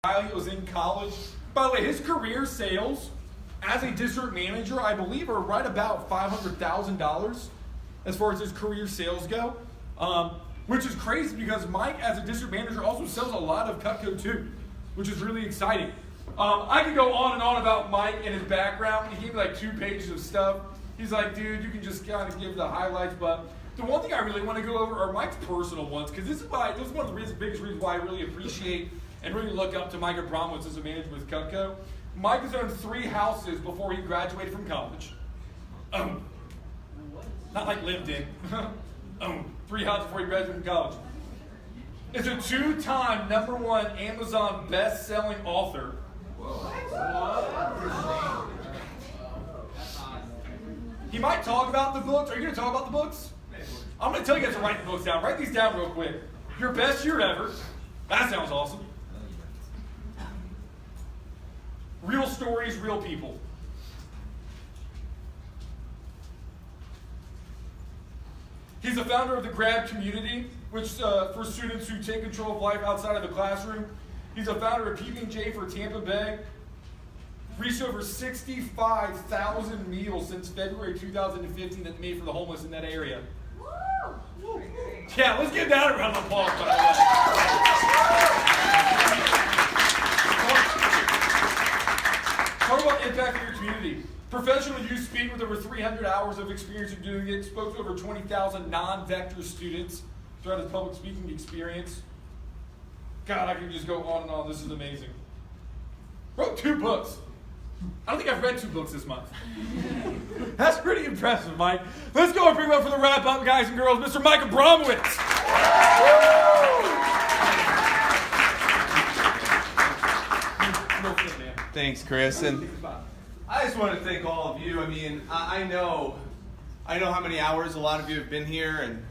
while he was in college. By the way, his career sales as a district manager, I believe, are right about $500,000 as far as his career sales go, which is crazy because Mike, as a district manager, also sells a lot of Cutco too, which is really exciting. I could go on and on about Mike and his background. He gave me like 2 pages of stuff. He's like, dude, you can just kind of give the highlights, but the one thing I really want to go over are Mike's personal ones, because this is one of the biggest reasons why I really appreciate and really look up to Mike Abramowitz as a manager with Cutco. Mike has owned 3 houses before he graduated from college. Not like lived in. 3 houses before he graduated from college. Is a 2-time #1 Amazon best-selling author. He might talk about the books. Are you going to talk about the books? I'm going to tell you guys to write the books down. Write these down real quick. Your best year ever. That sounds awesome. Real stories, real people. He's the founder of the Grab community, which for students who take control of life outside of the classroom. He's a founder of PB&J for Tampa Bay. Reached over 65,000 meals since February 2015 that made for the homeless in that area. Woo! Yeah, let's give that a round of applause, by the way. Talk about impact in your community. Professional youth speaker with over 300 hours of experience in doing it. Spoke to over 20,000 non-vector students throughout his public speaking experience. God, I can just go on and on. This is amazing. Wrote 2 books. I don't think I've read 2 books this month. That's pretty impressive, Mike. Let's go and bring him up for the wrap-up, guys and girls, Mr. Mike Abramowitz. Thanks, Chris. And I just want to thank all of you. I mean, I know how many hours a lot of you have been here, and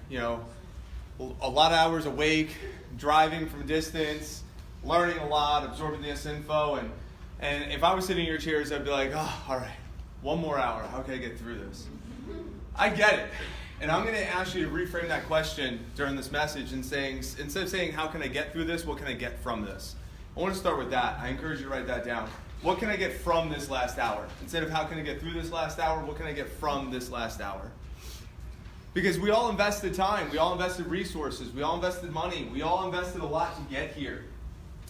a lot of hours awake, driving from a distance, learning a lot, absorbing this info, and if I was sitting in your chairs, I'd be like, oh, all right, 1 more hour. How can I get through this? I get it. And I'm going to ask you to reframe that question during this message and saying, instead of saying, how can I get through this, what can I get from this? I want to start with that. I encourage you to write that down. What can I get from this last hour? Instead of how can I get through this last hour, what can I get from this last hour? Because we all invested time, we all invested resources, we all invested money, we all invested a lot to get here.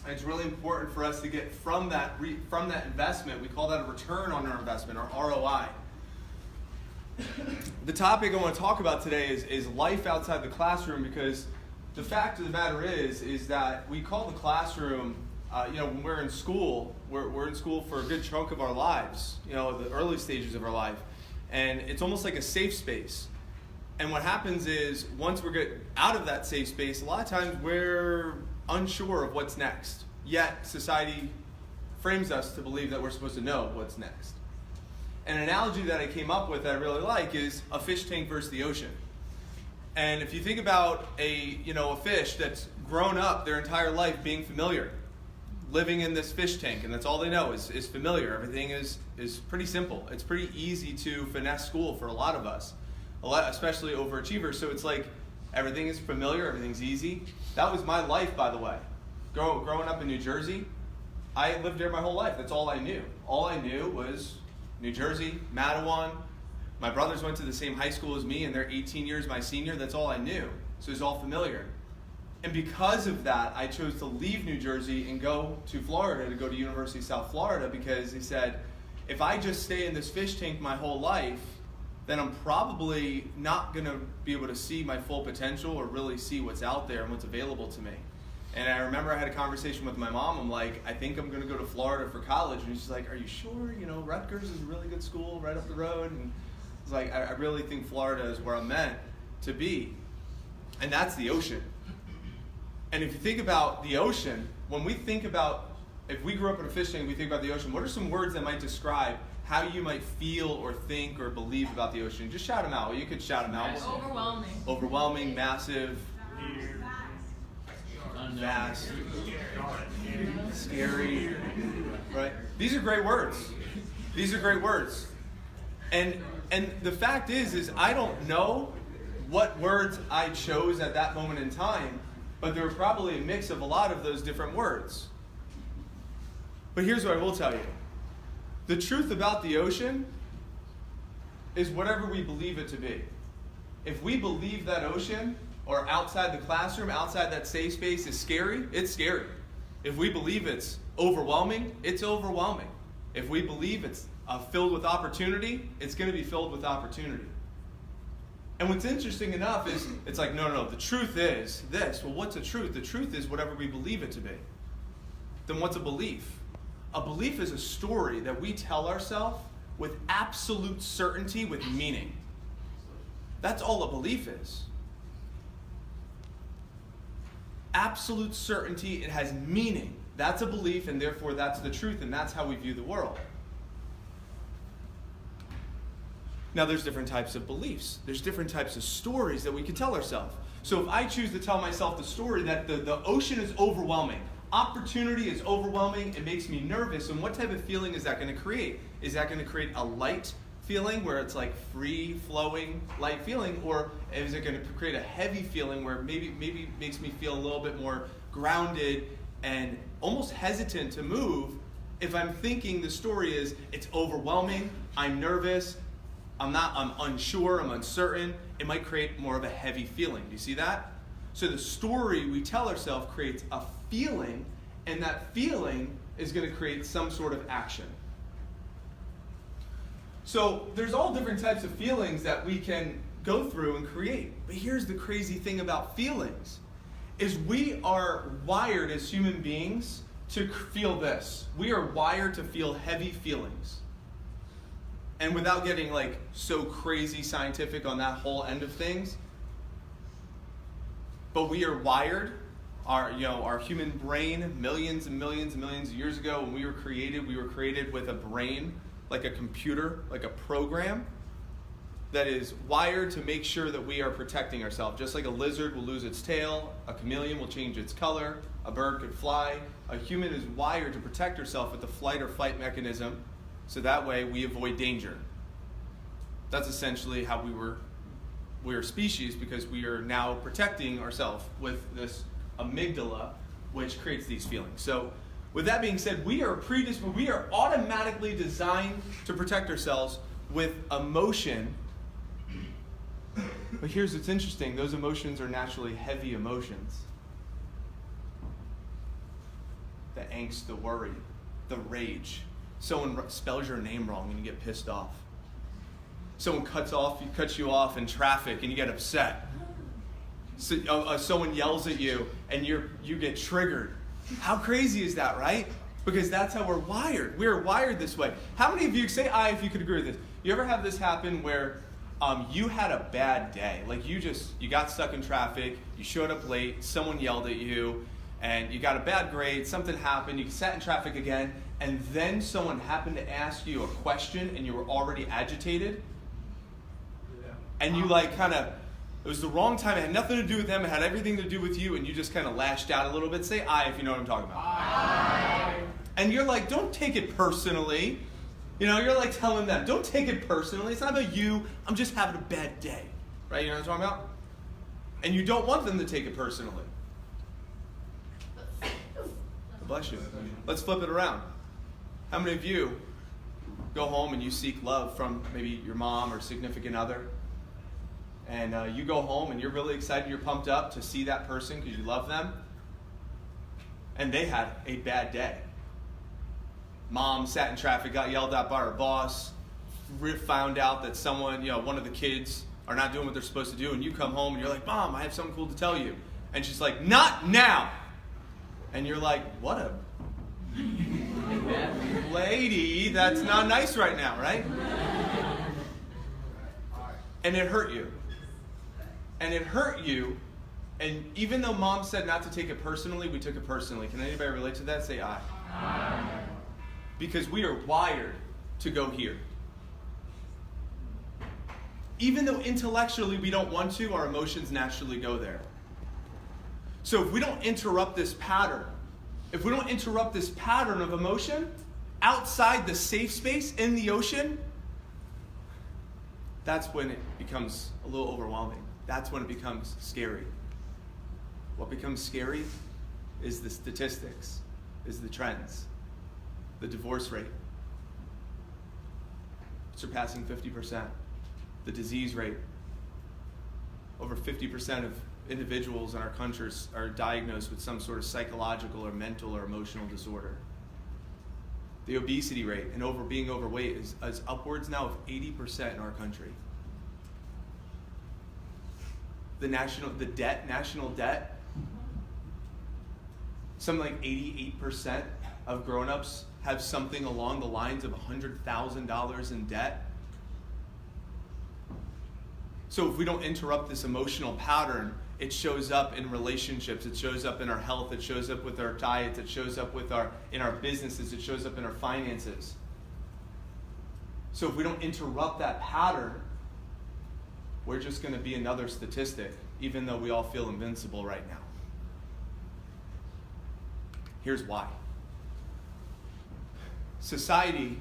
And it's really important for us to get from that investment. We call that a return on our investment, or ROI. The topic I want to talk about today is life outside the classroom, because the fact of the matter is that we call the classroom, when we're in school, we're in school for a good chunk of our lives, the early stages of our life. And it's almost like a safe space. And what happens is, once we get out of that safe space, a lot of times we're unsure of what's next. Yet, society frames us to believe that we're supposed to know what's next. An analogy that I came up with that I really like is a fish tank versus the ocean. And if you think about a fish that's grown up their entire life being familiar, living in this fish tank, and that's all they know is familiar. Everything is pretty simple. It's pretty easy to finesse school for a lot of us, especially overachievers. So it's like everything is familiar, everything's easy. That was my life, by the way. Growing up in New Jersey, I lived there my whole life. That's all I knew. All I knew was New Jersey, Mattawan. My brothers went to the same high school as me, and they're 18 years my senior. That's all I knew. So it's all familiar. And because of that, I chose to leave New Jersey and go to Florida, to go to University of South Florida, because he said, if I just stay in this fish tank my whole life, then I'm probably not going to be able to see my full potential or really see what's out there and what's available to me. And I remember I had a conversation with my mom. I'm like, I think I'm going to go to Florida for college. And she's like, are you sure? Rutgers is a really good school right up the road. And I was like, I really think Florida is where I'm meant to be. And that's the ocean. And if you think about the ocean, if we grew up in a fish tank, we think about the ocean, what are some words that might describe how you might feel or think or believe about the ocean? Just shout them out. You could shout them out. Overwhelming. Overwhelming, massive, vast, scary, right? These are great words. And the fact is I don't know what words I chose at that moment in time, but there were probably a mix of a lot of those different words. But here's what I will tell you. The truth about the ocean is whatever we believe it to be. If we believe that ocean, or outside the classroom, outside that safe space is scary, it's scary. If we believe it's overwhelming, it's overwhelming. If we believe it's filled with opportunity, it's going to be filled with opportunity. And what's interesting enough is, it's like, no, the truth is this. Well, what's a truth? The truth is whatever we believe it to be. Then what's a belief? A belief is a story that we tell ourselves with absolute certainty, with meaning. That's all a belief is. Absolute certainty, it has meaning. That's a belief, and therefore that's the truth, and that's how we view the world. Now, there's different types of beliefs. There's different types of stories that we can tell ourselves. So if I choose to tell myself the story that the ocean is overwhelming, opportunity is overwhelming, it makes me nervous, and what type of feeling is that going to create? Is that going to create a light feeling where it's like free-flowing light feeling, or is it going to create a heavy feeling where maybe makes me feel a little bit more grounded and almost hesitant to move if I'm thinking the story is it's overwhelming, I'm nervous, I'm unsure, I'm uncertain. It might create more of a heavy feeling. Do you see that? So the story we tell ourselves creates a feeling, and that feeling is going to create some sort of action. So there's all different types of feelings that we can go through and create. But here's the crazy thing about feelings, is we are wired as human beings to feel this. We are wired to feel heavy feelings. And without getting like so crazy scientific on that whole end of things, but we are wired, our human brain, millions and millions and millions of years ago when we were created with a brain, like a computer, like a program that is wired to make sure that we are protecting ourselves. Just like a lizard will lose its tail, a chameleon will change its color, a bird could fly, a human is wired to protect herself with the flight or fight mechanism, so that way we avoid danger. That's essentially how we're a species, because we are now protecting ourselves with this amygdala, which creates these feelings. So with that being said, we are automatically designed to protect ourselves with emotion. But here's what's interesting, those emotions are naturally heavy emotions. The angst, the worry, the rage. Someone spells your name wrong and you get pissed off. Someone cuts you off in traffic and you get upset. So, someone yells at you and you get triggered. How crazy is that, right? Because that's how we're wired. We're wired this way. How many of you, say aye if you could agree with this, you ever have this happen where you had a bad day? Like you got stuck in traffic, you showed up late, someone yelled at you, and you got a bad grade, something happened, you sat in traffic again, and then someone happened to ask you a question and you were already agitated? Yeah. And you it was the wrong time, it had nothing to do with them, it had everything to do with you, and you just kind of lashed out a little bit. Say aye if you know what I'm talking about. Aye. And you're like, don't take it personally. You're like telling them, don't take it personally. It's not about you. I'm just having a bad day. Right? You know what I'm talking about? And you don't want them to take it personally. Bless you. Let's flip it around. How many of you go home and you seek love from maybe your mom or significant other? And you go home and you're really excited, you're pumped up to see that person because you love them. And they had a bad day. Mom sat in traffic, got yelled at by her boss, found out that someone, one of the kids are not doing what they're supposed to do, and you come home and you're like, Mom, I have something cool to tell you. And she's like, not now. And you're like, what a lady, that's not nice right now, right? And it hurt you. And it hurt you, and even though Mom said not to take it personally, we took it personally. Can anybody relate to that? Say aye. Aye. Because we are wired to go here. Even though intellectually we don't want to, our emotions naturally go there. So if we don't interrupt this pattern, of emotion outside the safe space in the ocean, that's when it becomes a little overwhelming. That's when it becomes scary. What becomes scary is the statistics, is the trends. The divorce rate, surpassing 50%. The disease rate, over 50% of individuals in our countries are diagnosed with some sort of psychological or mental or emotional disorder. The obesity rate and being overweight is upwards now of 80% in our country. The national debt, something like 88% of grown-ups have something along the lines of $100,000 in debt. So if we don't interrupt this emotional pattern, it shows up in relationships, it shows up in our health, it shows up with our diets, it shows up in our businesses, it shows up in our finances. So if we don't interrupt that pattern, we're just going to be another statistic, even though we all feel invincible right now. Here's why. Society,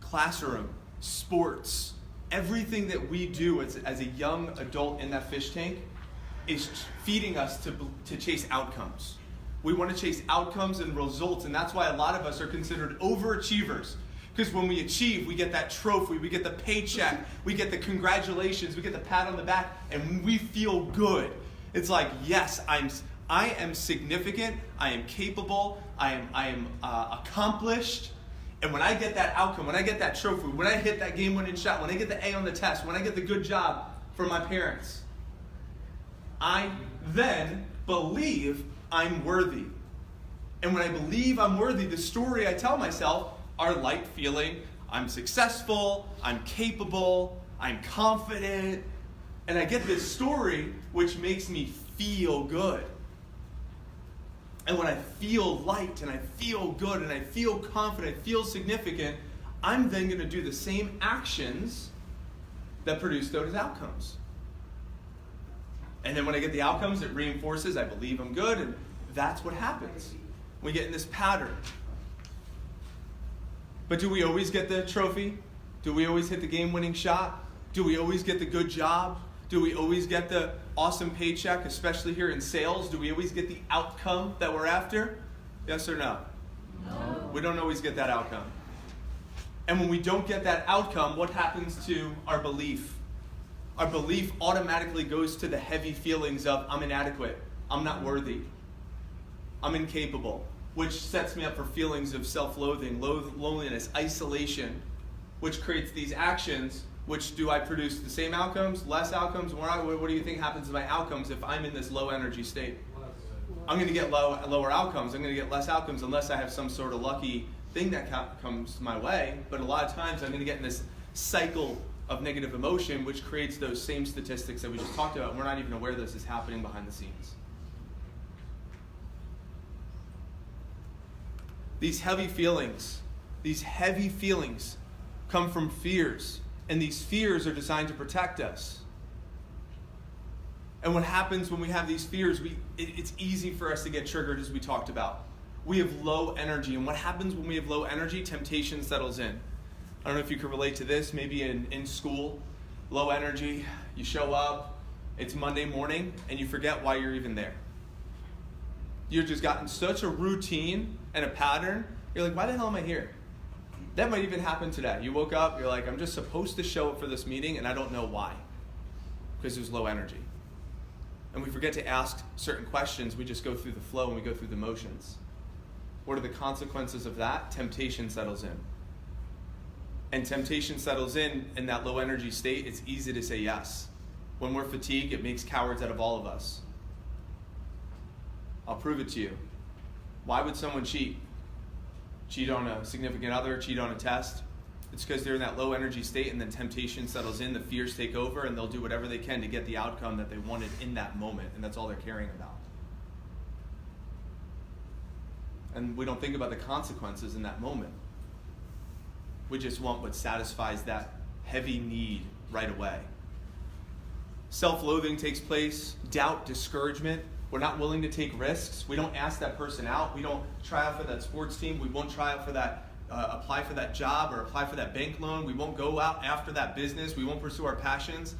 classroom, sports, everything that we do as a young adult in that fish tank is feeding us to chase outcomes. We want to chase outcomes and results, and that's why a lot of us are considered overachievers. Because when we achieve, we get that trophy, we get the paycheck, we get the congratulations, we get the pat on the back, and we feel good. It's like, yes, I am significant, I am capable, I am accomplished. And when I get that outcome, when I get that trophy, when I hit that game-winning shot, when I get the A on the test, when I get the good job from my parents, I then believe I'm worthy. And when I believe I'm worthy, the story I tell myself are like feeling I'm successful, I'm capable, I'm confident, and I get this story which makes me feel good. And when I feel light and I feel good and I feel confident, I feel significant, I'm then going to do the same actions that produce those outcomes. And then when I get the outcomes, it reinforces I believe I'm good, and that's what happens. We get in this pattern. But do we always get the trophy? Do we always hit the game-winning shot? Do we always get the good job? Do we always get the awesome paycheck, especially here in sales? Do we always get the outcome that we're after? Yes or no? No. We don't always get that outcome. And when we don't get that outcome, what happens to our belief? Our belief automatically goes to the heavy feelings of I'm inadequate, I'm not worthy, I'm incapable, which sets me up for feelings of self-loathing, loneliness, isolation, which creates these actions. Which do I produce the same outcomes, less outcomes? What do you think happens to my outcomes if I'm in this low energy state? I'm going to get lower outcomes. I'm going to get less outcomes unless I have some sort of lucky thing that comes my way. But a lot of times I'm going to get in this cycle of negative emotion, which creates those same statistics that we just talked about. And we're not even aware this is happening behind the scenes. These heavy feelings come from fears. And these fears are designed to protect us. And what happens when we have these fears, it's easy for us to get triggered, as we talked about. We have low energy. And what happens when we have low energy? Temptation settles in. I don't know if you can relate to this. Maybe in school, low energy, you show up, it's Monday morning, and you forget why you're even there. You've just gotten such a routine and a pattern, you're like, why the hell am I here? That might even happen today. You woke up, you're like, I'm just supposed to show up for this meeting, and I don't know why. Because there's low energy. And we forget to ask certain questions. We just go through the flow and we go through the motions. What are the consequences of that? Temptation settles in. And temptation settles in that low energy state, it's easy to say yes. When we're fatigued, it makes cowards out of all of us. I'll prove it to you. Why would someone cheat? Cheat on a significant other, cheat on a test? It's because they're in that low energy state, and then temptation settles in, the fears take over, and they'll do whatever they can to get the outcome that they wanted in that moment, and that's all they're caring about. And we don't think about the consequences in that moment. We just want what satisfies that heavy need right away. Self-loathing takes place, doubt, discouragement. We're not willing to take risks. We don't ask that person out. We don't try out for that sports team. We won't try out for that, apply for that job or apply for that bank loan. We won't go out after that business. We won't pursue our passions.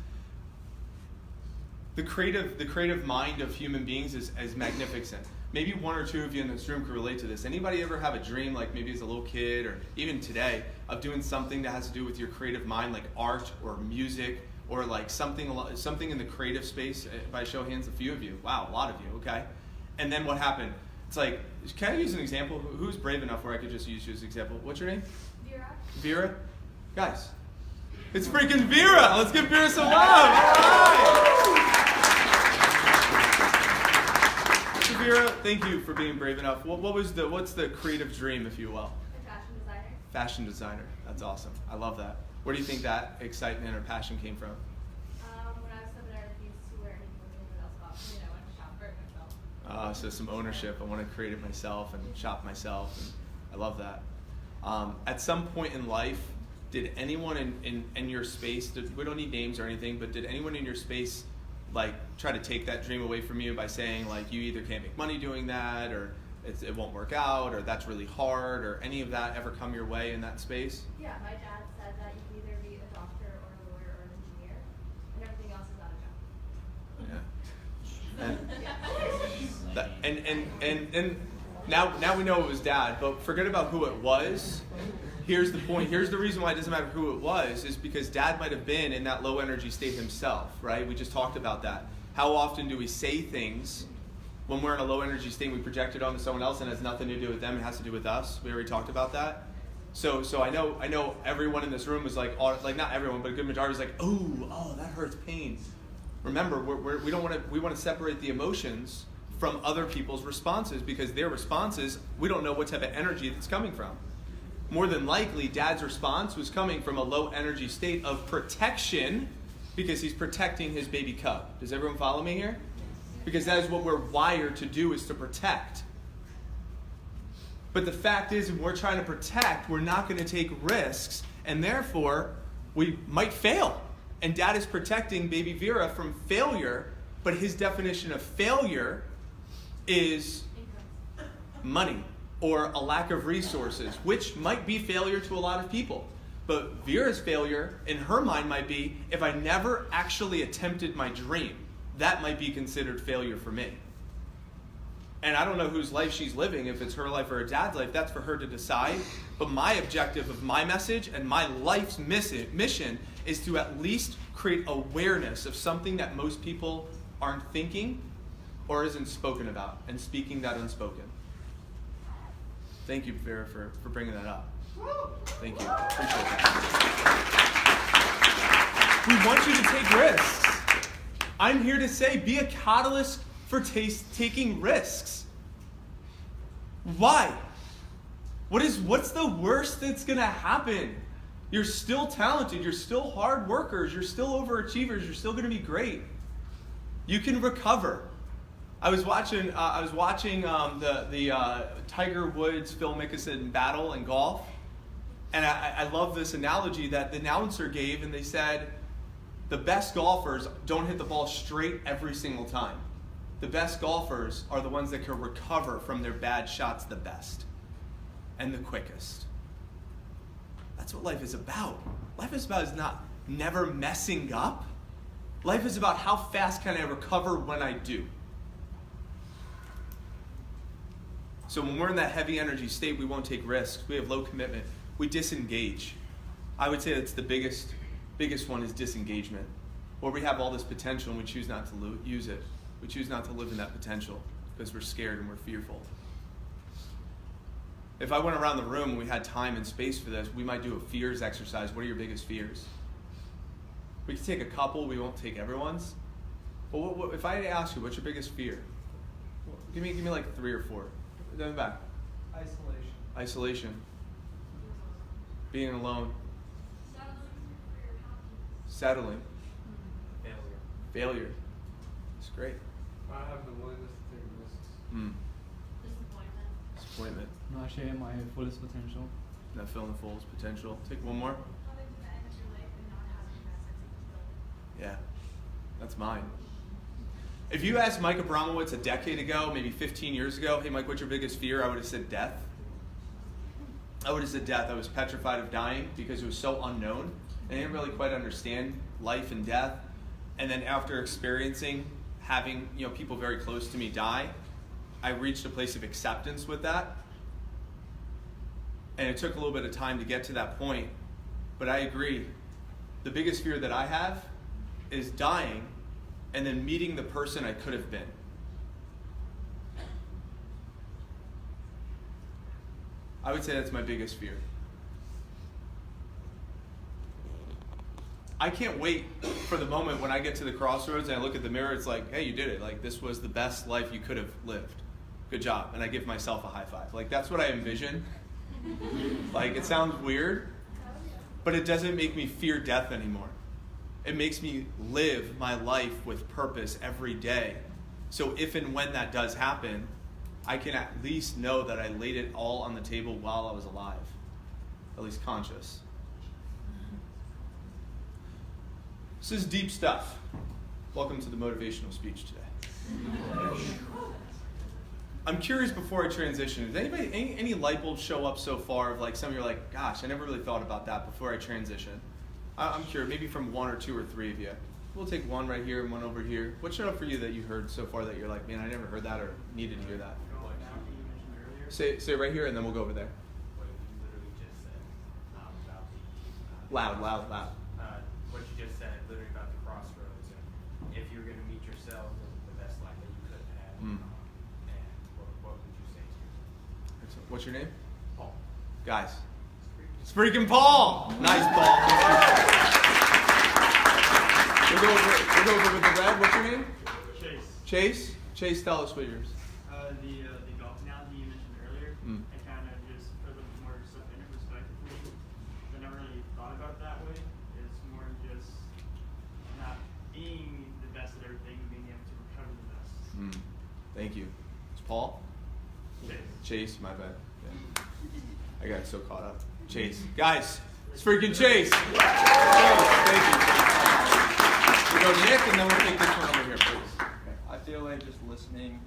The creative mind of human beings is magnificent. maybe one or two of you in this room could relate to this. Anybody ever have a dream, like maybe as a little kid or even today, of doing something that has to do with your creative mind, like art or music, or like something in the creative space? By show of hands, a few of you. Wow, a lot of you, okay. And then what happened? It's like, can I use an example? Who's brave enough where I could just use you as an example? What's your name? Vera. Vera? Guys, it's freaking Vera! Let's give Vera some love! All right. So Vera, thank you for being brave enough. What's the creative dream, if you will? A fashion designer. Fashion designer. That's awesome. I love that. Where do you think that excitement or passion came from? When I was 7, I refused to wear anything anyone else bought for me, and I went to shop for it myself. So some ownership. I want to create it myself and shop myself. And I love that. At some point in life, did anyone in your space, we don't need names or anything, but did anyone in your space like try to take that dream away from you by saying like you either can't make money doing that, or it won't work out, or that's really hard, or any of that ever come your way in that space? Yeah, my dad said that you can either be a doctor or a lawyer or an engineer, and everything else is not a job. Yeah. And now we know it was Dad, but forget about who it was. Here's the point. Here's the reason why it doesn't matter who it was, is because Dad might have been in that low energy state himself, right? We just talked about that. How often do we say things when we're in a low energy state, we project it onto someone else and it has nothing to do with them, it has to do with us? We already talked about that. So I know everyone in this room was like not everyone, but a good majority was like, oh, that hurts, pain. Remember, we want to separate the emotions from other people's responses, because their responses, we don't know what type of energy that's coming from. More than likely, Dad's response was coming from a low energy state of protection, because he's protecting his baby cub. Does everyone follow me here? Because that is what we're wired to do, is to protect. But the fact is, when we're trying to protect, we're not going to take risks, and therefore, we might fail. And Dad is protecting baby Vera from failure, but his definition of failure is money or a lack of resources, which might be failure to a lot of people. But Vera's failure in her mind might be, if I never actually attempted my dream, that might be considered failure for me. And I don't know whose life she's living, if it's her life or her dad's life, that's for her to decide. But my objective of my message and my life's mission is to at least create awareness of something that most people aren't thinking or isn't spoken about, and speaking that unspoken. Thank you, Vera, for bringing that up. Thank you. Appreciate that. We want you to take risks. I'm here to say, be a catalyst for taking risks. Why? What's the worst that's going to happen? You're still talented. You're still hard workers. You're still overachievers. You're still going to be great. You can recover. I was watching the Tiger Woods Phil Mickelson battle in golf, and I love this analogy that the announcer gave, and they said the best golfers don't hit the ball straight every single time. The best golfers are the ones that can recover from their bad shots the best and the quickest. That's what life is about. Life is about never messing up. Life is about how fast can I recover when I do. So when we're in that heavy energy state, we won't take risks. We have low commitment. We disengage. I would say that's the biggest one, is disengagement. Where we have all this potential and we choose not to use it. We choose not to live in that potential because we're scared and we're fearful. If I went around the room and we had time and space for this, we might do a fears exercise. What are your biggest fears? We can take a couple. We won't take everyone's. But if I had to ask you, what's your biggest fear? Give me like 3 or 4. Then back. Isolation. Being alone. Settling. Failure. It's great. I have the willingness to take risks. Disappointment. Not sharing my fullest potential. Not feeling the fullest potential. Take one more. Yeah, that's mine. If you asked Mike Abramowitz a decade ago, maybe 15 years ago, hey Mike, what's your biggest fear? I would have said death. I would have said death. I was petrified of dying because it was so unknown. And I didn't really quite understand life and death. And then after experiencing having people very close to me die, I reached a place of acceptance with that. And it took a little bit of time to get to that point. But I agree. The biggest fear that I have is dying and then meeting the person I could have been. I would say that's my biggest fear. I can't wait for the moment when I get to the crossroads and I look at the mirror, it's like, hey, you did it. Like, this was the best life you could have lived. Good job. And I give myself a high five. Like, that's what I envision. Like, it sounds weird, but it doesn't make me fear death anymore. It makes me live my life with purpose every day. So if and when that does happen, I can at least know that I laid it all on the table while I was alive, at least conscious. This is deep stuff. Welcome to the motivational speech today. I'm curious before I transition, does anybody, any light bulbs show up so far of like some of you are like, gosh, I never really thought about that before I transition? I'm curious, maybe from one or two or three of you. We'll take one right here and one over here. What showed up for you that you heard so far that you're like, man, I never heard that or needed to hear that? Say it right here and then we'll go over there. What you literally just said about the Loud. what you just said, literally about the crossroads, and if you're going to meet yourself in the best life that you could have had, and what would you say to yourself? What's your name? Paul. Guys. It's freaking Paul! Nice, Paul. We'll go over with the red. What's your name? Chase. Chase, tell us what yours. The golf analogy you mentioned earlier, I kind of just put a little more stuff in it respectively. I never really thought about it that way. It's more just not being the best at everything, being able to recover the best. Thank you. It's Paul? Chase. My bad. Yeah. I got so caught up. Chase. Guys, it's freaking Chase. Chase, thank you. We'll go Nick and then we'll take this one over here, please. Okay. I feel like just listening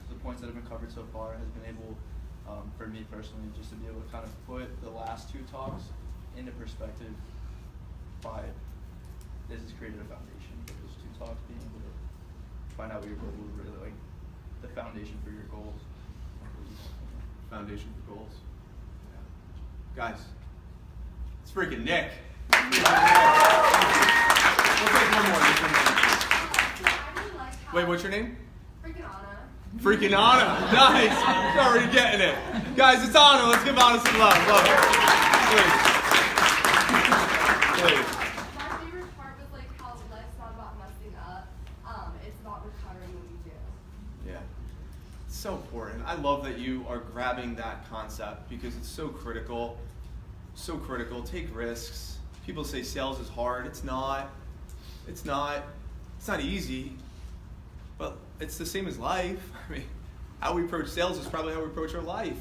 to the points that have been covered so far has been able, for me personally, just to be able to kind of put the last two talks into perspective by this has created a foundation for those two talks, being able to find out what your goals were really like, the foundation for your goals. Foundation for goals. Yeah. Guys, it's freaking Nick. We'll take one more. Wait, what's your name? Freaking Anna. Nice. You're already getting it. Guys, it's Anna. Let's give Anna some love. Love it. Please. My favorite part was like how life's not about messing up. It's about recovering when you do. Yeah. It's so important. I love that you are grabbing that concept because it's so critical. So critical. Take risks. People say sales is hard. It's not. It's not easy. But it's the same as life. I mean, how we approach sales is probably how we approach our life.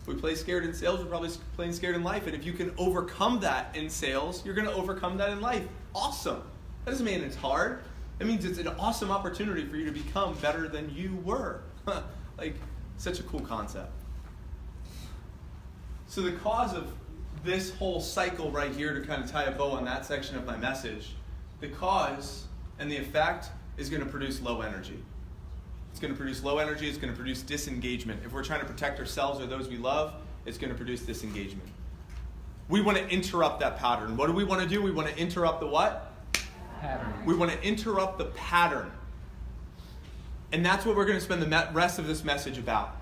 If we play scared in sales, we're probably playing scared in life. And if you can overcome that in sales, you're going to overcome that in life. Awesome. That doesn't mean it's hard. It means it's an awesome opportunity for you to become better than you were. Like, such a cool concept. So the cause of this whole cycle right here, to kind of tie a bow on that section of my message, the cause and the effect is going to produce low energy. It's going to produce low energy. It's going to produce disengagement. If we're trying to protect ourselves or those we love, it's going to produce disengagement. We want to interrupt that pattern. What do we want to do? We want to interrupt the what? Pattern. We want to interrupt the pattern. And that's what we're going to spend the rest of this message about.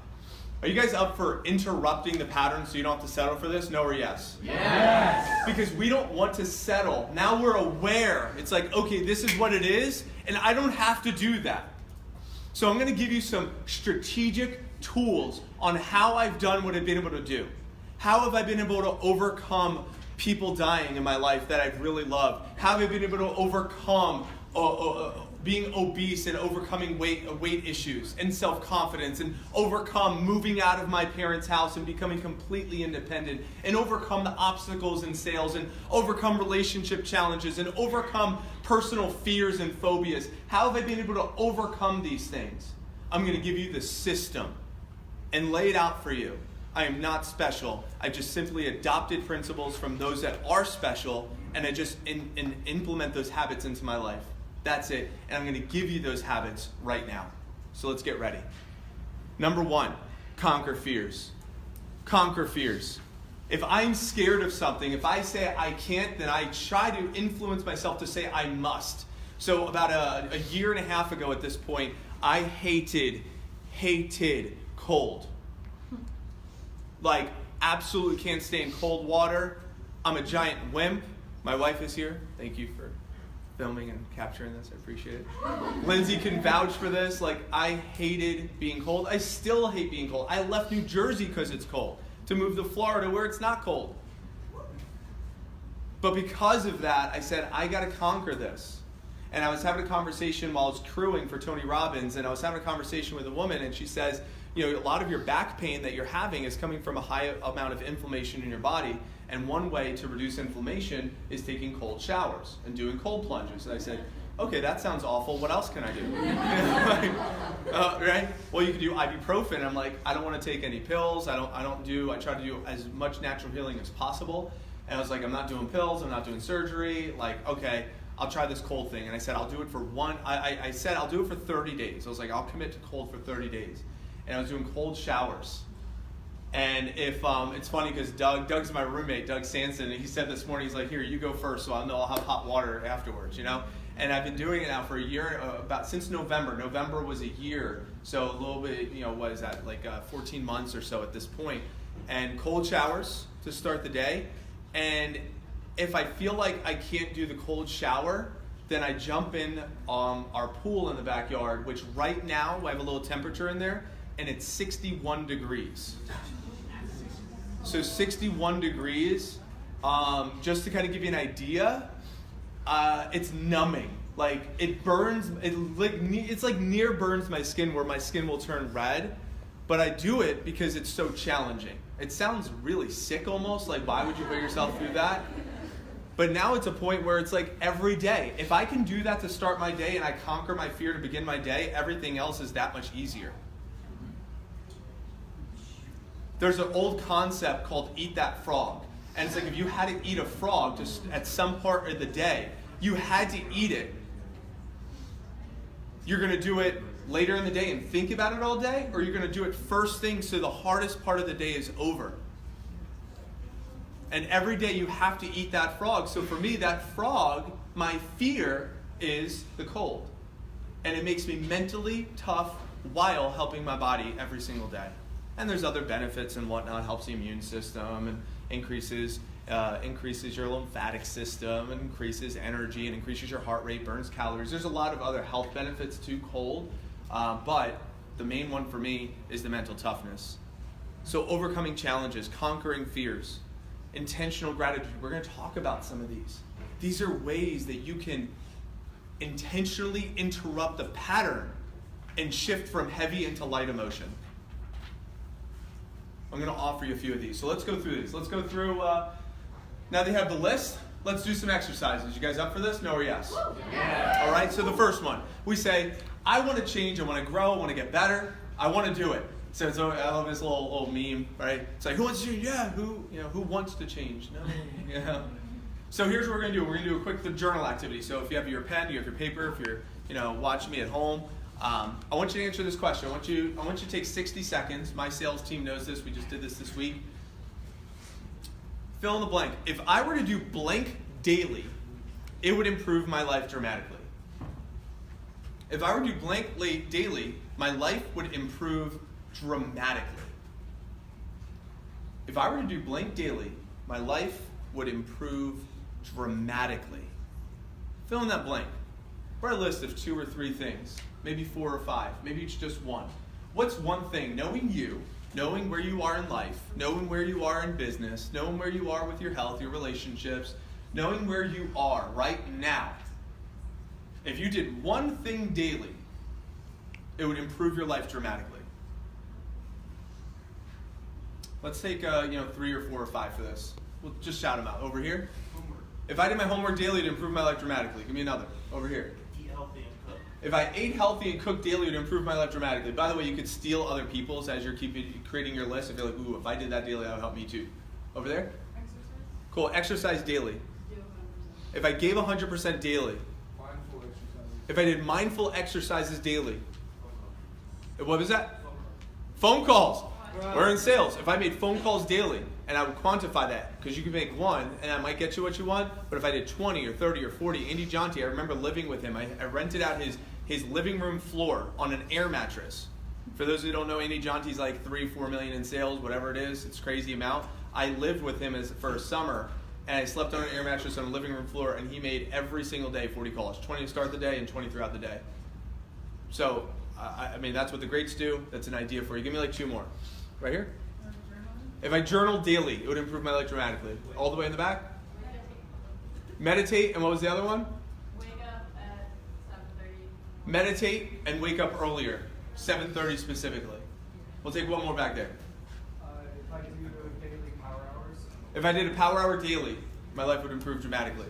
Are you guys up for interrupting the pattern so you don't have to settle for this? No or yes? Yes. Because we don't want to settle. Now we're aware. It's like, okay, this is what it is, and I don't have to do that. So I'm going to give you some strategic tools on how I've done what I've been able to do. How have I been able to overcome people dying in my life that I've really loved? How have I been able to overcome being obese and overcoming weight issues and self-confidence, and overcome moving out of my parents' house and becoming completely independent, and overcome the obstacles in sales, and overcome relationship challenges, and overcome personal fears and phobias? How have I been able to overcome these things? I'm going to give you the system and lay it out for you. I am not special. I just simply adopted principles from those that are special, and I just implement those habits into my life. That's it. And I'm going to give you those habits right now. So let's get ready. Number 1, conquer fears. Conquer fears. If I'm scared of something, if I say I can't, then I try to influence myself to say I must. So about a year and a half ago at this point, I hated cold. Like, absolutely can't stand cold water. I'm a giant wimp. My wife is here. Thank you for filming and capturing this. I appreciate it. Lindsay can vouch for this. Like, I hated being cold. I still hate being cold. I left New Jersey because it's cold to move to Florida where it's not cold. But because of that, I said, I got to conquer this. And I was having a conversation while I was crewing for Tony Robbins, and I was having a conversation with a woman, and she says, you know, a lot of your back pain that you're having is coming from a high amount of inflammation in your body, and one way to reduce inflammation is taking cold showers and doing cold plunges. And I said, okay, that sounds awful. What else can I do? Right? Well, you can do ibuprofen. I'm like, I don't want to take any pills. I try to do as much natural healing as possible. And I was like, I'm not doing pills. I'm not doing surgery. Like, okay, I'll try this cold thing. And I said, I'll do it for I said, I'll do it for 30 days. I was like, I'll commit to cold for 30 days. And I was doing cold showers. And if it's funny because Doug's my roommate, Doug Sanson, and he said this morning, he's like, here, you go first, so I'll know I'll have hot water afterwards, you know? And I've been doing it now for a year, since November. November was a year, so a little bit, you know, what is that, like 14 months or so at this point. And cold showers to start the day. And if I feel like I can't do the cold shower, then I jump in our pool in the backyard, which right now, I have a little temperature in there, and it's 61 degrees. So 61 degrees, just to kind of give you an idea, it's numbing. Like, it burns, it's like near burns my skin where my skin will turn red, but I do it because it's so challenging. It sounds really sick almost, like why would you put yourself through that? But now it's a point where it's like every day. If I can do that to start my day and I conquer my fear to begin my day, everything else is that much easier. There's an old concept called eat that frog. And it's like if you had to eat a frog just at some part of the day, you had to eat it. You're going to do it later in the day and think about it all day, or you're going to do it first thing so the hardest part of the day is over. And every day you have to eat that frog. So for me, that frog, my fear is the cold. And it makes me mentally tough while helping my body every single day. And there's other benefits and whatnot. Helps the immune system and increases your lymphatic system and increases energy and increases your heart rate, burns calories. There's a lot of other health benefits to cold, but the main one for me is the mental toughness. So overcoming challenges, conquering fears, intentional gratitude. We're going to talk about some of these. These are ways that you can intentionally interrupt the pattern and shift from heavy into light emotion. I'm going to offer you a few of these. So let's go through these. Let's go through, now they have the list. Let's do some exercises. You guys up for this? No or yes? Yeah. All right, so the first one. We say, I want to change, I want to grow, I want to get better, I want to do it. So I love this little meme, right? It's like, who wants to change? Yeah, who wants to change? No, yeah. So here's what we're going to do. We're going to do a quick journal activity. So if you have your pen, you have your paper, if you're watching me at home, I want you to answer this question. I want you to take 60 seconds. My sales team knows this. We just did this week. Fill in the blank. If I were to do blank daily, it would improve my life dramatically. If I were to do blank daily, my life would improve dramatically. If I were to do blank daily, my life would improve dramatically. Fill in that blank. Write a list of 2 or 3 things. Maybe 4 or 5. Maybe it's just one. What's one thing? Knowing you, knowing where you are in life, knowing where you are in business, knowing where you are with your health, your relationships, knowing where you are right now. If you did one thing daily, it would improve your life dramatically. Let's take 3 or 4 or 5 for this. We'll just shout them out. Over here. Homework. If I did my homework daily, it would improve my life dramatically. Give me another. Over here. Eat healthy and cook. If I ate healthy and cooked daily, it would improve my life dramatically. By the way, you could steal other people's as you're creating your list. If you're like, ooh, if I did that daily, that would help me too. Over there? Exercise? Cool. Exercise daily. Do 100%. If I gave 100% daily. Mindful exercises. If I did mindful exercises daily. What was that? Phone calls. We're in sales. If I made phone calls daily, and I would quantify that, because you can make one, and that might get you what you want, but if I did 20 or 30 or 40, Andy Jonte, I remember living with him. I rented out his living room floor on an air mattress. For those who don't know, Andy Jonte's like 3-4 million in sales, whatever it is. It's a crazy amount. I lived with him for a summer, and I slept on an air mattress on a living room floor, and he made every single day 40 calls, 20 to start the day and 20 throughout the day. So, I mean, that's what the greats do. That's an idea for you. Give me like 2 more. Right here? If I journal daily, it would improve my life dramatically. All the way in the back? Meditate, and what was the other one? Wake up at 7:30. Meditate and wake up earlier, 7:30 specifically. We'll take one more back there. If I do daily power hours. If I did a power hour daily, my life would improve dramatically.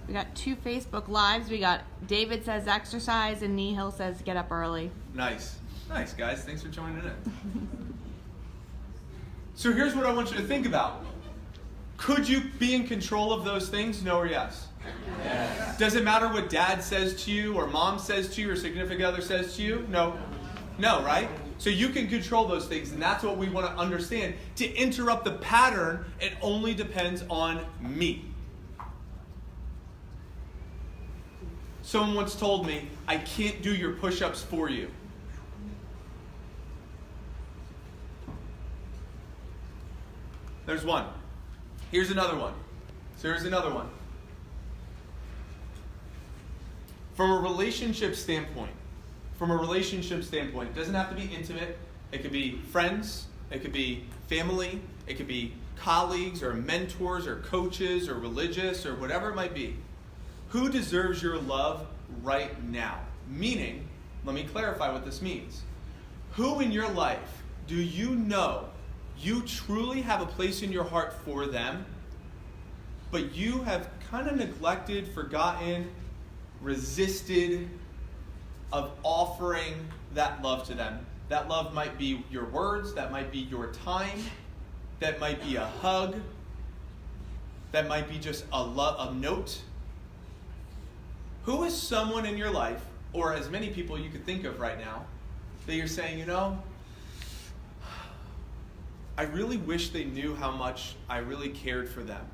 We got 2 Facebook Lives. We got David says exercise and Nihil says get up early. Nice. Nice, guys. Thanks for joining in. So here's what I want you to think about. Could you be in control of those things? No or yes? Yes. Does it matter what dad says to you or mom says to you or significant other says to you? No. No, right? So you can control those things, and that's what we want to understand. To interrupt the pattern, it only depends on me. Someone once told me, I can't do your push-ups for you. There's one. Here's another one. So here's another one. From a relationship standpoint, it doesn't have to be intimate. It could be friends. It could be family. It could be colleagues or mentors or coaches or religious or whatever it might be. Who deserves your love right now? Meaning, let me clarify what this means. Who in your life do you know you truly have a place in your heart for them, but you have kind of neglected, forgotten, resisted of offering that love to them? That love might be your words, that might be your time, that might be a hug, that might be just a note. Who is someone in your life, or as many people you could think of right now, that you're saying, you know, I really wish they knew how much I really cared for them.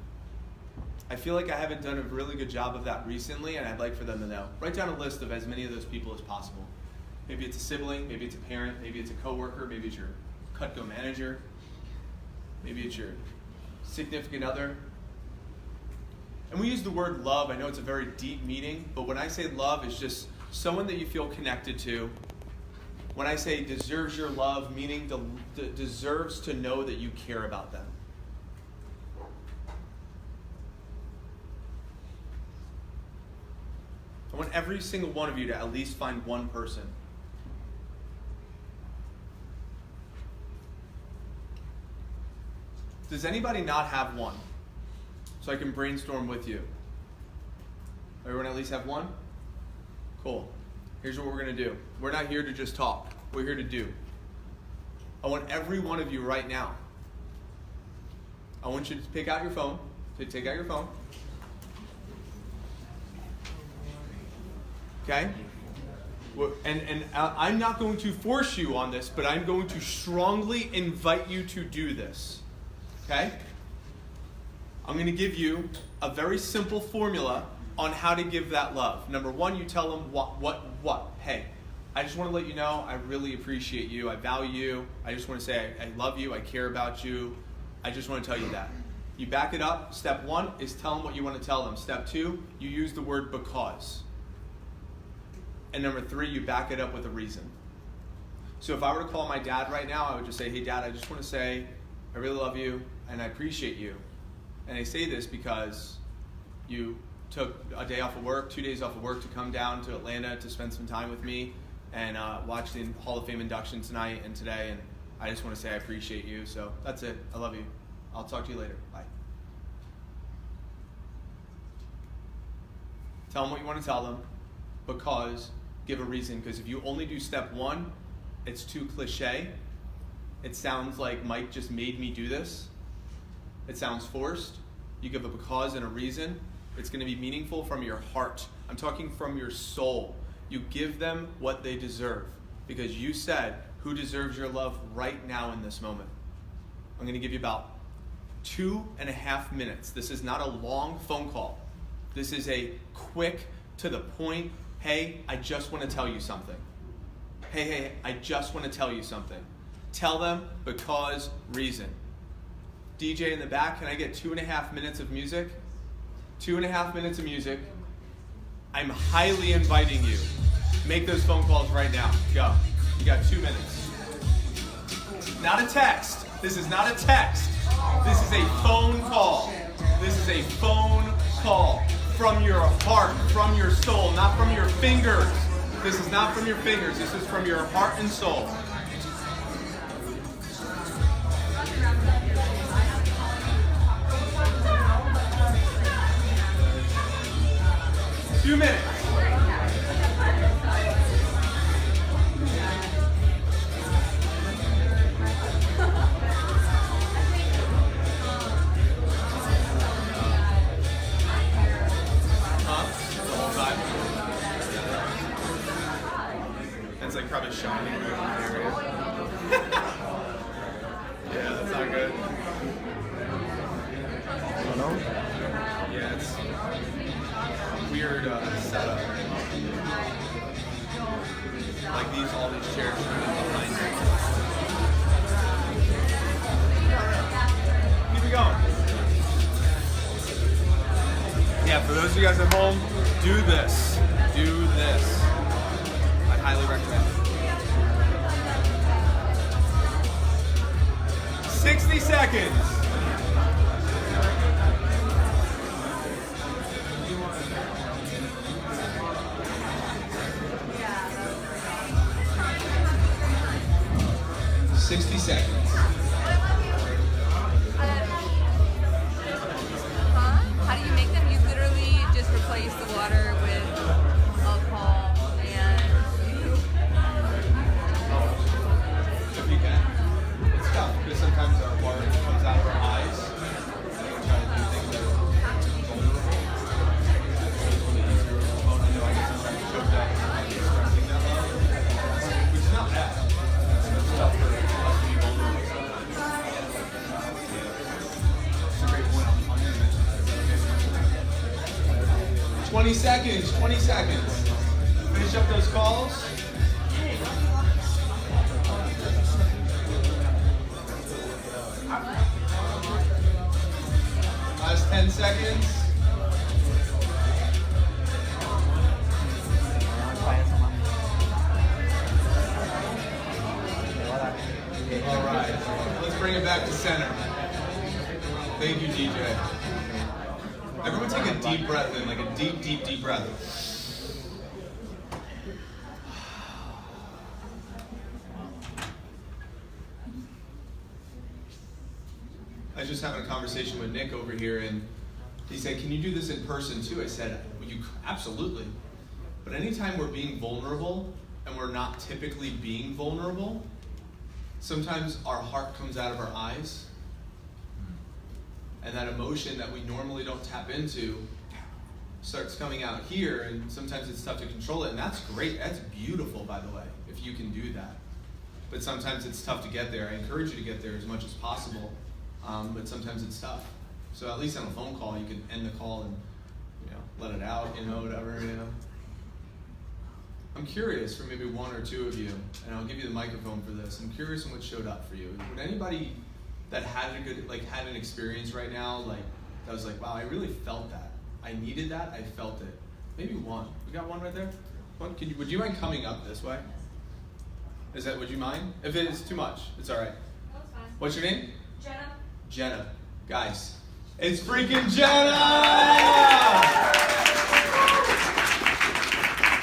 I feel like I haven't done a really good job of that recently, and I'd like for them to know. Write down a list of as many of those people as possible. Maybe it's a sibling, maybe it's a parent, maybe it's a coworker, maybe it's your Cutco manager, maybe it's your significant other. And we use the word love. I know it's a very deep meaning, but when I say love, it's just someone that you feel connected to. When I say deserves your love, meaning deserves to know that you care about them. I want every single one of you to at least find one person. Does anybody not have one? So I can brainstorm with you. Everyone at least have one? Cool. Here's what we're going to do. We're not here to just talk. We're here to do. I want every one of you right now. I want you to pick out your phone. So take out your phone. Okay? And I'm not going to force you on this, but I'm going to strongly invite you to do this. Okay? I'm going to give you a very simple formula on how to give that love. Number one, you tell them what. Hey, I just want to let you know I really appreciate you. I value you. I just want to say I love you. I care about you. I just want to tell you that. You back it up. Step one is tell them what you want to tell them. Step two, you use the word because. And number three, you back it up with a reason. So if I were to call my dad right now, I would just say, hey, Dad, I just want to say I really love you and I appreciate you. And I say this because you took a day off of work, 2 days off of work to come down to Atlanta to spend some time with me and watch the Hall of Fame induction tonight and today. And I just want to say I appreciate you. So that's it. I love you. I'll talk to you later. Bye. Tell them what you want to tell them because give a reason. Because if you only do step one, it's too cliche. It sounds like Mike just made me do this. It sounds forced. You give a because and a reason. It's going to be meaningful from your heart. I'm talking from your soul. You give them what they deserve. because you said who deserves your love right now in this moment. I'm going to give you about 2.5 minutes. This is not a long phone call. This is a quick, to the point, hey, I just want to tell you something. Hey, I just want to tell you something. Tell them because reason. DJ in the back, can I get 2.5 minutes of music? 2.5 minutes of music. I'm highly inviting you. Make those phone calls right now. Go. You got 2 minutes. Not a text. This is not a text. This is a phone call. This is a phone call from your heart, from your soul, not from your fingers. This is not from your fingers. This is from your heart and soul. Few minutes. It's like probably shining right in the area. Yeah, that's not good. Oh no? Yeah, it's weird setup. Like all these chairs are behind me. Keep it going. Yeah, for those of you guys at home, do this. Do this. I highly recommend it. 60 seconds. How do you make them? You literally just replace the water with alcohol and If you can. It's tough because sometimes our water comes out of our eyes. And we're trying to do things that are vulnerable. It's really easier with the phone. I know I get sometimes choked up by expressing that love, which is not bad. It's tough for us to be vulnerable sometimes. It's a great point. I'm going to mention that. 20 seconds. 20 seconds. Finish up those calls. Last 10 seconds. All right. Let's bring it back to center. Thank you, DJ. Everyone take a deep breath in, like a deep, deep, deep breath. I was just having a conversation with Nick over here, and he said, "Can you do this in person too?" I said, well, absolutely. But anytime we're being vulnerable, and we're not typically being vulnerable, sometimes our heart comes out of our eyes, and that emotion that we normally don't tap into starts coming out here, and sometimes it's tough to control it, and that's great. That's beautiful, by the way, if you can do that. But sometimes it's tough to get there. I encourage you to get there as much as possible. But sometimes it's tough. So at least on a phone call, you can end the call and, let it out, whatever, I'm curious for maybe one or two of you, and I'll give you the microphone for this. I'm curious on what showed up for you. Would anybody that had had an experience right now, that was like, wow, I really felt that. I needed that, I felt it. Maybe one. We got one right there? One? Would you mind coming up this way? Would you mind? If it's too much, it's all right. That's fine. What's your name? Jenna. Jenna. Guys, it's freaking Jenna!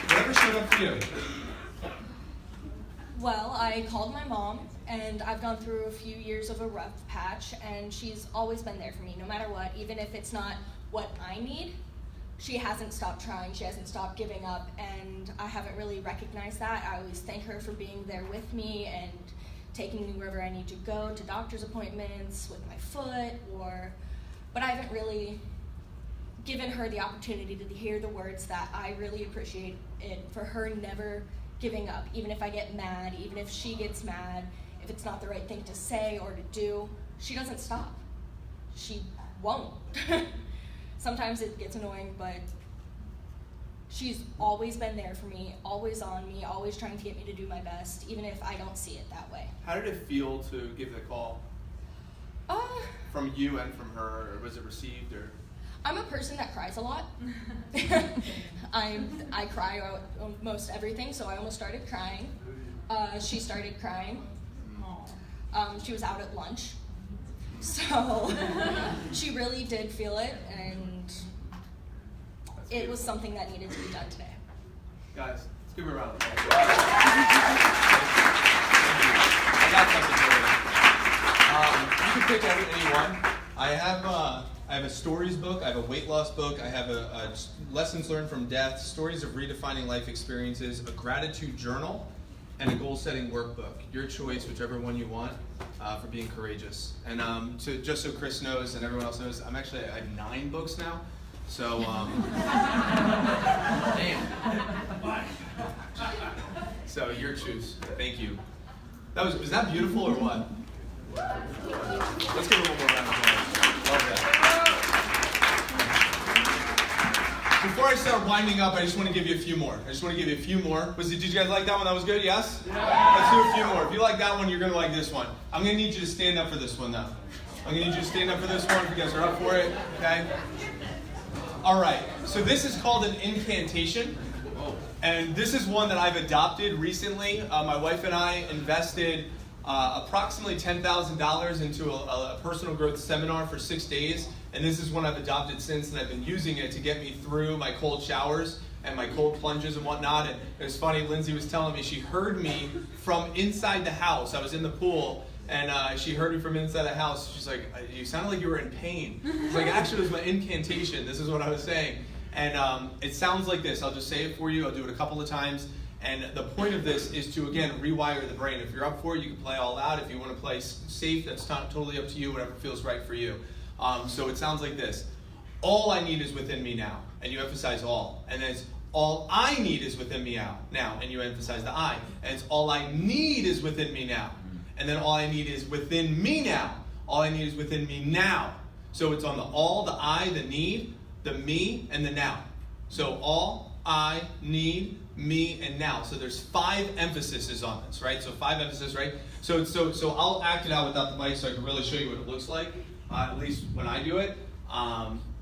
Whatever showed up for you? Well, I called my mom, and I've gone through a few years of a rough patch, and she's always been there for me, no matter what. Even if it's not what I need, she hasn't stopped trying, she hasn't stopped giving up, and I haven't really recognized that. I always thank her for being there with me and taking me wherever I need to go, to doctor's appointments, with my foot, but I haven't really given her the opportunity to hear the words that I really appreciate it, for her never giving up, even if I get mad, even if she gets mad, if it's not the right thing to say or to do, she doesn't stop. She won't. Sometimes it gets annoying, but she's always been there for me, always on me, always trying to get me to do my best, even if I don't see it that way. How did it feel to give the call? From you and from her, or was it received, or? I'm a person that cries a lot. I cry about almost everything, so I almost started crying. She started crying. She was out at lunch. So she really did feel it, and it was something that needed to be done today. Guys, let's give her a round of applause. I got something for you. You can pick any one. I have a stories book, I have a weight loss book, I have a lessons learned from death, stories of redefining life experiences, a gratitude journal, and a goal-setting workbook. Your choice, whichever one you want, for being courageous. And just so Chris knows and everyone else knows, I have 9 books now. So, damn. So your choose. Thank you. Was that beautiful or what? Let's give her one more round of applause. Love that. Before I start winding up, I just want to give you a few more. Did you guys like that one? That was good, yes? Yeah. Let's do a few more. If you like that one, you're going to like this one. I'm going to need you to stand up for this one, though. If you guys are up for it, okay? All right, so this is called an incantation. And this is one that I've adopted recently. My wife and I invested approximately $10,000 into a personal growth seminar for 6 days. And this is one I've adopted since, and I've been using it to get me through my cold showers and my cold plunges and whatnot. And it was funny, Lindsay was telling me she heard me from inside the house. I was in the pool, and she heard me from inside the house. She's like, you sounded like you were in pain. It's like, actually, it was my incantation. This is what I was saying. And it sounds like this. I'll just say it for you. I'll do it a couple of times. And the point of this is to, again, rewire the brain. If you're up for it, you can play all out. If you want to play safe, that's totally up to you, whatever feels right for you. So it sounds like this. All I need is within me now. And you emphasize all. And then it's all I need is within me now. And you emphasize the I. And it's all I need is within me now. And then all I need is within me now. All I need is within me now. So it's on the all, the I, the need, the me, and the now. So all, I, need, me, and now. So there's 5 emphases on this, right? So 5 emphasis, right? So I'll act it out without the mic so I can really show you what it looks like, at least when I do it.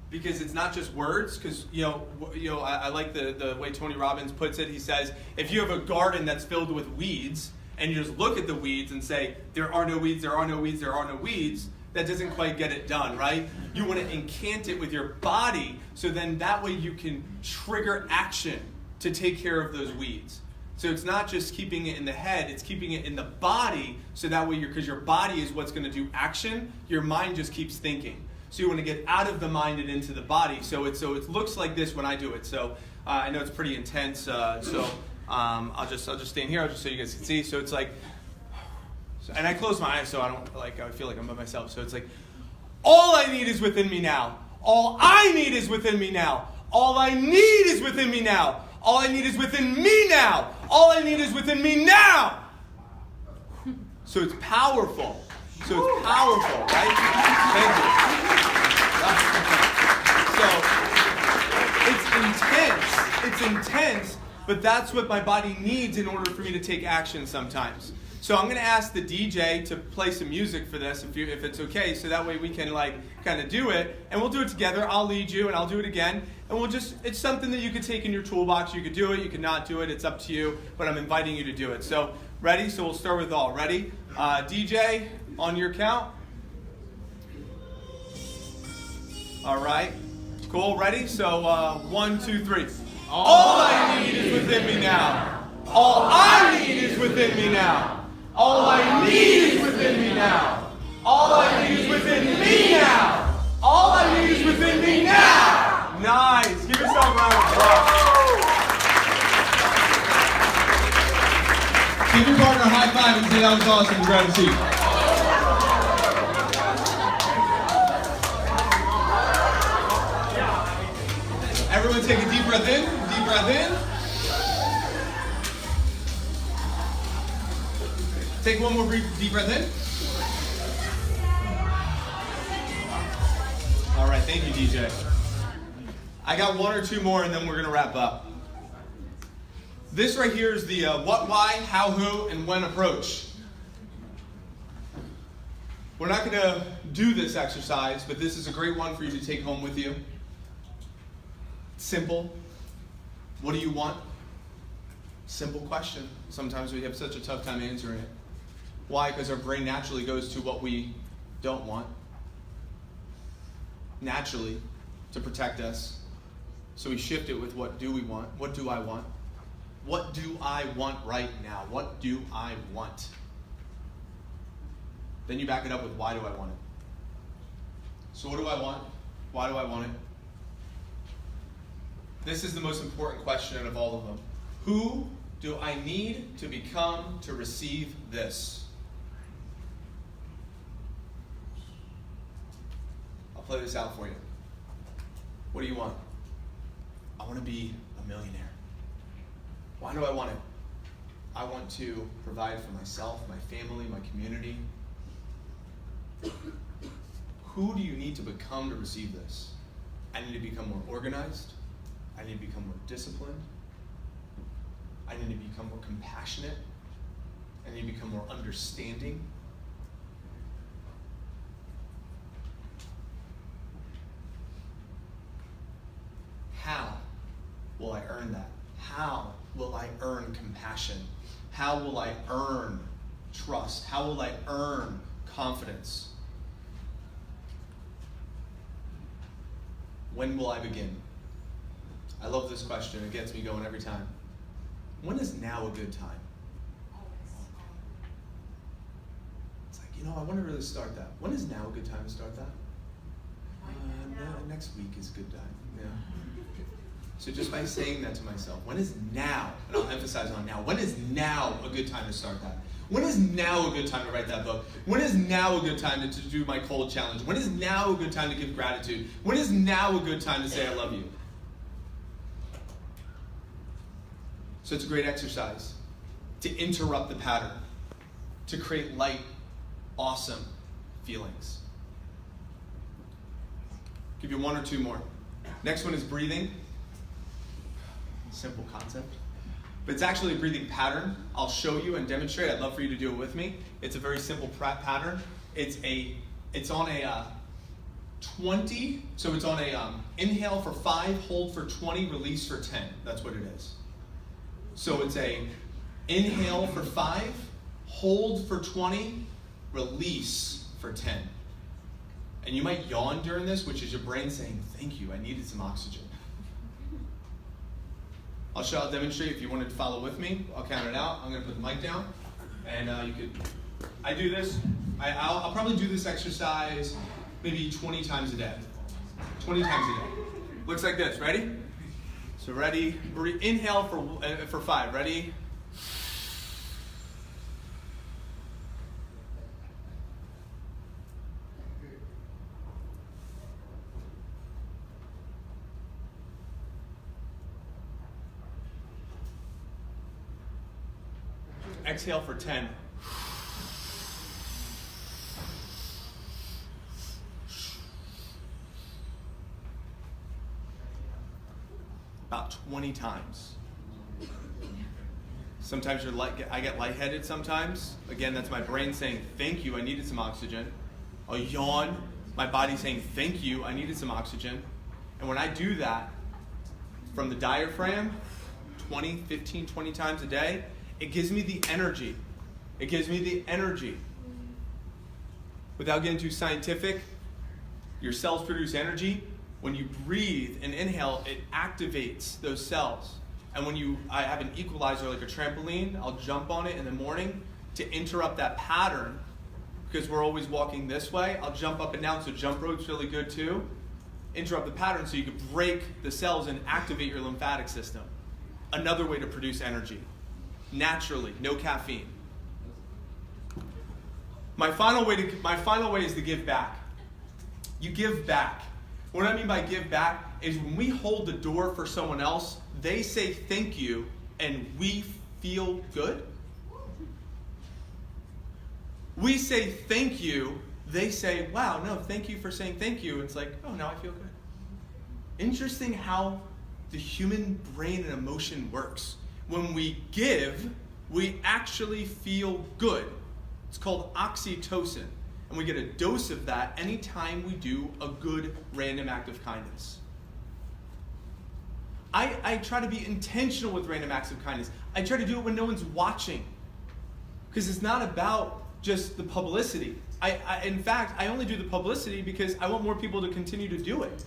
Because it's not just words, because I like the way Tony Robbins puts it. He says, if you have a garden that's filled with weeds, and you just look at the weeds and say, there are no weeds, there are no weeds, there are no weeds, that doesn't quite get it done, right? You want to incant it with your body, so then that way you can trigger action to take care of those weeds. So it's not just keeping it in the head, it's keeping it in the body, so that way because your body is what's going to do action, your mind just keeps thinking. So you want to get out of the mind and into the body. So it looks like this when I do it. So I know it's pretty intense. I'll just stand here. I'll just so you guys can see. So it's like, and I close my eyes so I don't I feel like I'm by myself. So it's like, all I need is within me now. All I need is within me now. All I need is within me now. All I need is within me now. All I need is within me now. So it's powerful. Right? Thank you. So it's intense, but that's what my body needs in order for me to take action sometimes. So I'm going to ask the DJ to play some music for this, if it's okay, so that way we can kind of do it, and we'll do it together. I'll lead you, and I'll do it again, and it's something that you could take in your toolbox. You could do it, you could not do it. It's up to you, but I'm inviting you to do it. So ready? So we'll start with all. Ready? DJ, on your count. All right. Cool. Ready? So 1, 2, 3. All I need is within me now. All I need is within me now. All I need is within me now. All I need is within me now. All I need is within me now. Nice. Give yourself a round of applause. Give your partner a high five and say that was awesome. Grab a seat. Everyone take a deep breath in. Deep breath in. Take one more deep breath in. All right, thank you, DJ. I got one or two more and then we're going to wrap up. This right here is the what, why, how, who, and when approach. We're not going to do this exercise, but this is a great one for you to take home with you. Simple. What do you want? Simple question. Sometimes we have such a tough time answering it. Why? Because our brain naturally goes to what we don't want. Naturally, to protect us. So we shift it with what do we want? What do I want? What do I want right now? What do I want? Then you back it up with why do I want it? So what do I want? Why do I want it? This is the most important question of all of them. Who do I need to become to receive this? I'll play this out for you. What do you want? I want to be a millionaire. Why do I want it? I want to provide for myself, my family, my community. Who do you need to become to receive this? I need to become more organized. I need to become more disciplined. I need to become more compassionate. I need to become more understanding. How will I earn that? How will I earn compassion? How will I earn trust? How will I earn confidence? When will I begin? I love this question. It gets me going every time. When is now a good time? It's like, I want to really start that. When is now a good time to start that? Next week is a good time. Yeah. So just by saying that to myself, when is now, and I'll emphasize on now, when is now a good time to start that? When is now a good time to write that book? When is now a good time to do my cold challenge? When is now a good time to give gratitude? When is now a good time to say I love you? So it's a great exercise to interrupt the pattern, to create light, awesome feelings. Give you one or two more. Next one is breathing. Simple concept. But it's actually a breathing pattern. I'll show you and demonstrate. I'd love for you to do it with me. It's a very simple pattern. It's on a 20. So it's on a inhale for 5, hold for 20, release for 10. That's what it is. So it's a inhale for 5, hold for 20, release for 10. And you might yawn during this, which is your brain saying, thank you, I needed some oxygen. I'll demonstrate if you wanted to follow with me. I'll count it out. I'm going to put the mic down. And I do this. I'll probably do this exercise maybe 20 times a day. 20 times a day. Looks like this. Ready? So ready. Inhale for 5. Ready? Exhale for 10. About 20 times. Sometimes I get lightheaded sometimes. Again, that's my brain saying, thank you, I needed some oxygen. I'll yawn, my body's saying, thank you, I needed some oxygen. And when I do that, from the diaphragm, 15, 20 times a day, it gives me the energy. It gives me the energy. Without getting too scientific, your cells produce energy. When you breathe and inhale, it activates those cells. And when I have an equalizer like a trampoline, I'll jump on it in the morning to interrupt that pattern. Because we're always walking this way, I'll jump up and down, so jump rope's really good too. Interrupt the pattern so you can break the cells and activate your lymphatic system. Another way to produce energy. Naturally, no caffeine. My final way is to give back. You give back. What I mean by give back is when we hold the door for someone else, they say thank you, and we feel good. We say thank you, they say, wow, no, thank you for saying thank you. It's like, oh, now I feel good. Interesting how the human brain and emotion works. When we give, we actually feel good. It's called oxytocin. And we get a dose of that anytime we do a good random act of kindness. I try to be intentional with random acts of kindness. I try to do it when no one's watching. Because it's not about just the publicity. In fact, I only do the publicity because I want more people to continue to do it.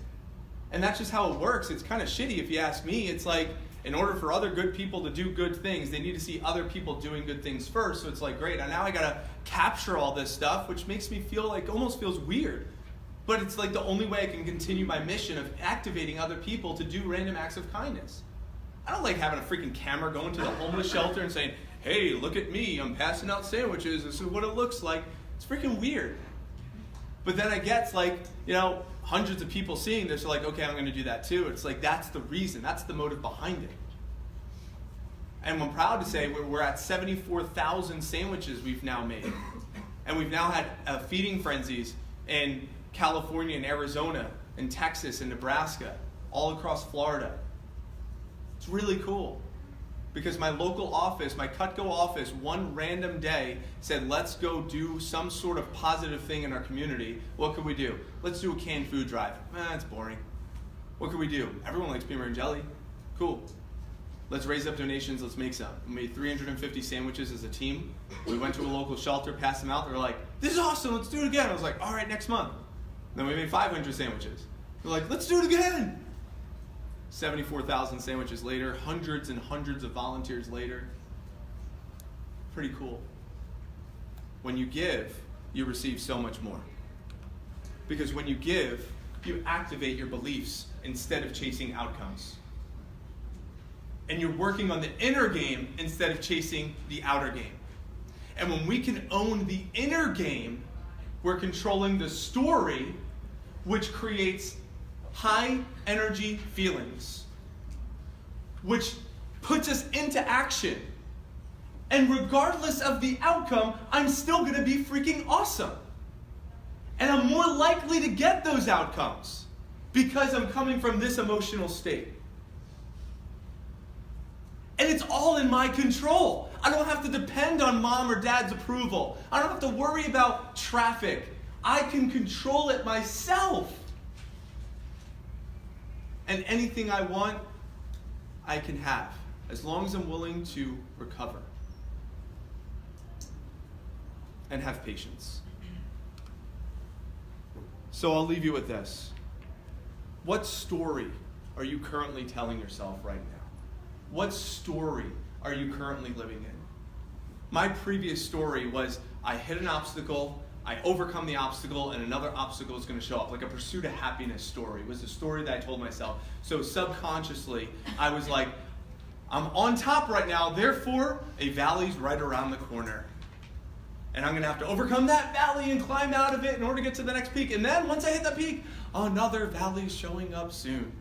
And that's just how it works. It's kind of shitty if you ask me. It's like, in order for other good people to do good things, they need to see other people doing good things first. So it's like, great, now I got to capture all this stuff, which makes me feel like, almost feels weird. But it's like the only way I can continue my mission of activating other people to do random acts of kindness. I don't like having a freaking camera going to the homeless shelter and saying, hey, look at me, I'm passing out sandwiches, this is what it looks like. It's freaking weird. But then I get like, hundreds of people seeing this are like, okay, I'm going to do that too. It's like, that's the reason, that's the motive behind it. And I'm proud to say we're at 74,000 sandwiches we've now made. And we've now had feeding frenzies in California and Arizona and Texas and Nebraska, all across Florida. It's really cool. Because my local office, my Cutco office, one random day said, let's go do some sort of positive thing in our community. What could we do? Let's do a canned food drive. That's boring. What could we do? Everyone likes peanut butter and jelly. Cool. Let's raise up donations, let's make some. We made 350 sandwiches as a team. We went to a local shelter, passed them out. They were like, this is awesome, let's do it again. I was like, all right, next month. Then we made 500 sandwiches. They're like, let's do it again. 74,000 sandwiches later, hundreds and hundreds of volunteers later. Pretty cool. When you give, you receive so much more. Because when you give, you activate your beliefs instead of chasing outcomes. And you're working on the inner game instead of chasing the outer game. And when we can own the inner game, we're controlling the story, which creates high energy feelings, which puts us into action. And regardless of the outcome, I'm still going to be freaking awesome. And I'm more likely to get those outcomes because I'm coming from this emotional state. And it's all in my control. I don't have to depend on mom or dad's approval. I don't have to worry about traffic. I can control it myself. And anything I want, I can have, as long as I'm willing to recover and have patience. So I'll leave you with this. What story are you currently telling yourself right now? What story are you currently living in? My previous story was I hit an obstacle, I overcome the obstacle, and another obstacle is going to show up, like a pursuit of happiness story. It was the story that I told myself. So subconsciously, I was like, I'm on top right now, therefore, a valley's right around the corner. And I'm going to have to overcome that valley and climb out of it in order to get to the next peak. And then, once I hit the peak, another valley's showing up soon.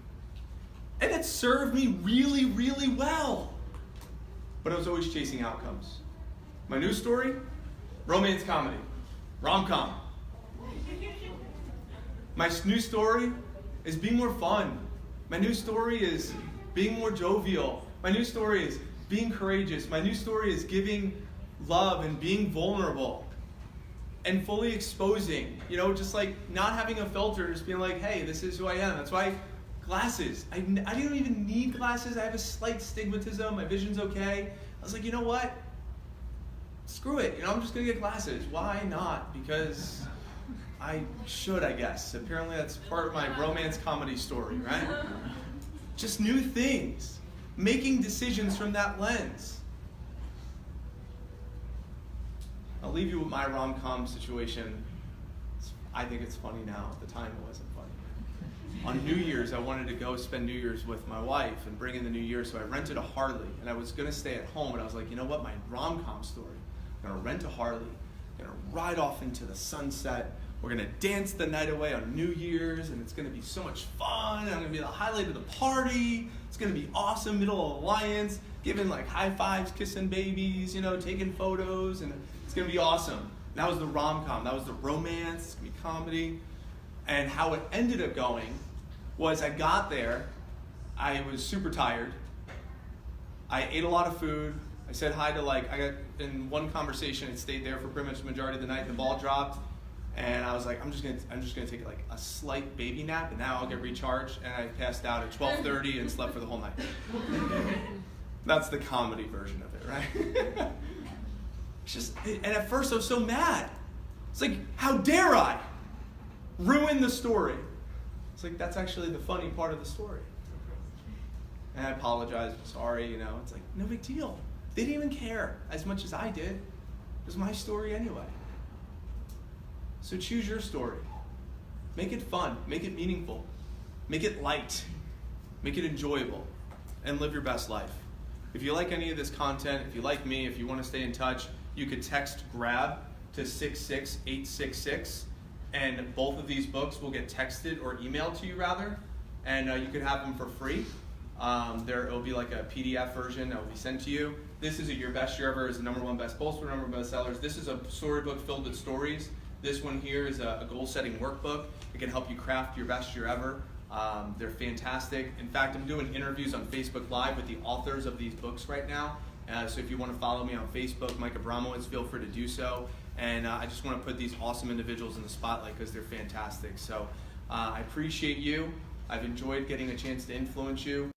And it served me really, really well. But I was always chasing outcomes. My new story, romance comedy. Rom-com. My new story is being more fun. My new story is being more jovial. My new story is being courageous. My new story is giving love and being vulnerable and fully exposing. Just like not having a filter, just being like, hey, this is who I am. That's why glasses. I don't even need glasses. I have a slight stigmatism. My vision's okay. I was like, you know what? Screw it, I'm just going to get glasses. Why not? Because I should, I guess. Apparently that's part of my romance comedy story, right? Just new things. Making decisions from that lens. I'll leave you with my rom-com situation. I think it's funny now. At the time it wasn't funny. On New Year's, I wanted to go spend New Year's with my wife and bring in the new year, so I rented a Harley. And I was going to stay at home, and I was like, you know what? My rom-com story. I'm going to rent a Harley, I'm going to ride off into the sunset, we're going to dance the night away on New Year's, and it's going to be so much fun, I'm going to be the highlight of the party, it's going to be awesome, middle of Alliance, giving like high fives, kissing babies, taking photos, and it's going to be awesome. That was the rom-com. That was the romance. It's going to be comedy. And how it ended up going was I got there. I was super tired. I ate a lot of food. I said hi to I got in one conversation. It stayed there for pretty much the majority of the night. The ball dropped, and I was like, I'm just gonna take a slight baby nap, and now I'll get recharged. And I passed out at 12:30 and slept for the whole night. That's the comedy version of it, right? And at first I was so mad. It's like, how dare I ruin the story? It's like, that's actually the funny part of the story. And I apologize, I'm sorry, it's like, no big deal. They didn't even care as much as I did. It was my story anyway. So choose your story. Make it fun, make it meaningful, make it light, make it enjoyable, and live your best life. If you like any of this content, if you like me, if you want to stay in touch, you could text GRAB to 66866, and both of these books will get texted or emailed to you rather, and you could have them for free. There will be like a PDF version that will be sent to you. This is Your Best Year Ever is the #1 best poster, #1 bestsellers. This is a storybook filled with stories. This one here is a goal-setting workbook. It can help you craft your best year ever. They're fantastic. In fact, I'm doing interviews on Facebook Live with the authors of these books right now. So if you want to follow me on Facebook, Mike Abramowitz, feel free to do so. And I just want to put these awesome individuals in the spotlight because they're fantastic. So I appreciate you. I've enjoyed getting a chance to influence you.